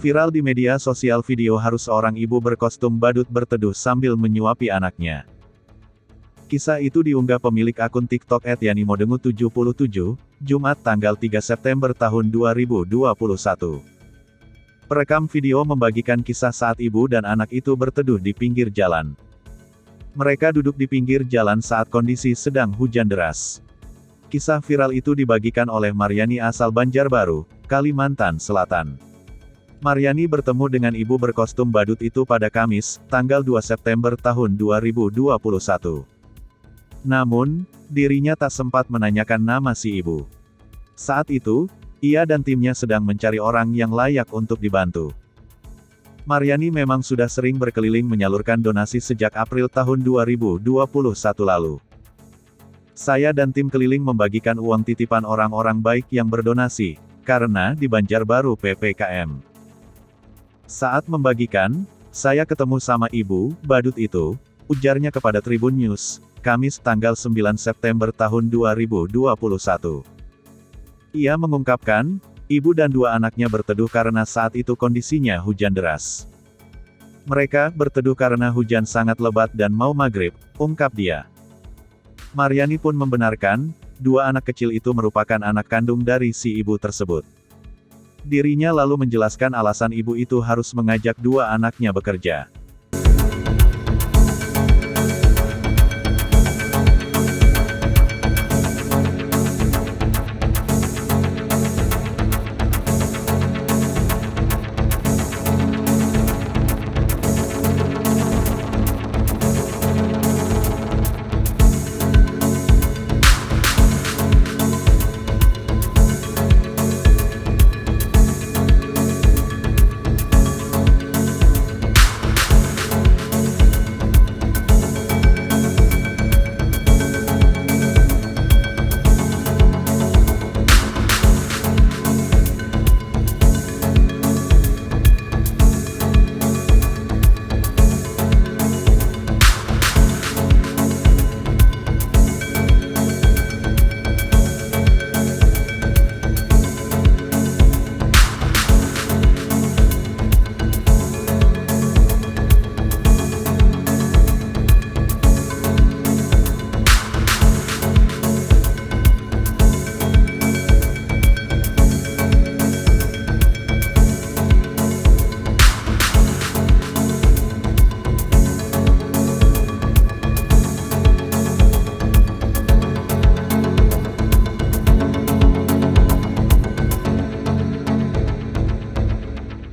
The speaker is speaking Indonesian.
Viral di media sosial video harus seorang ibu berkostum badut berteduh sambil menyuapi anaknya. Kisah itu diunggah pemilik akun TikTok @yanimodengu77, Jumat tanggal 3 September tahun 2021. Perekam video membagikan kisah saat ibu dan anak itu berteduh di pinggir jalan. Mereka duduk di pinggir jalan saat kondisi sedang hujan deras. Kisah viral itu dibagikan oleh Maryani asal Banjarbaru, Kalimantan Selatan. Maryani bertemu dengan ibu berkostum badut itu pada Kamis, tanggal 2 September tahun 2021. Namun, dirinya tak sempat menanyakan nama si ibu. Saat itu, ia dan timnya sedang mencari orang yang layak untuk dibantu. Maryani memang sudah sering berkeliling menyalurkan donasi sejak April tahun 2021 lalu. Saya dan tim keliling membagikan uang titipan orang-orang baik yang berdonasi, karena di Banjarbaru PPKM. Saat membagikan, saya ketemu sama ibu badut itu, ujarnya kepada Tribun News, Kamis tanggal 9 September tahun 2021. Ia mengungkapkan, ibu dan dua anaknya berteduh karena saat itu kondisinya hujan deras. Mereka berteduh karena hujan sangat lebat dan mau maghrib, ungkap dia. Maryani pun membenarkan, dua anak kecil itu merupakan anak kandung dari si ibu tersebut. Dirinya lalu menjelaskan alasan ibu itu harus mengajak dua anaknya bekerja.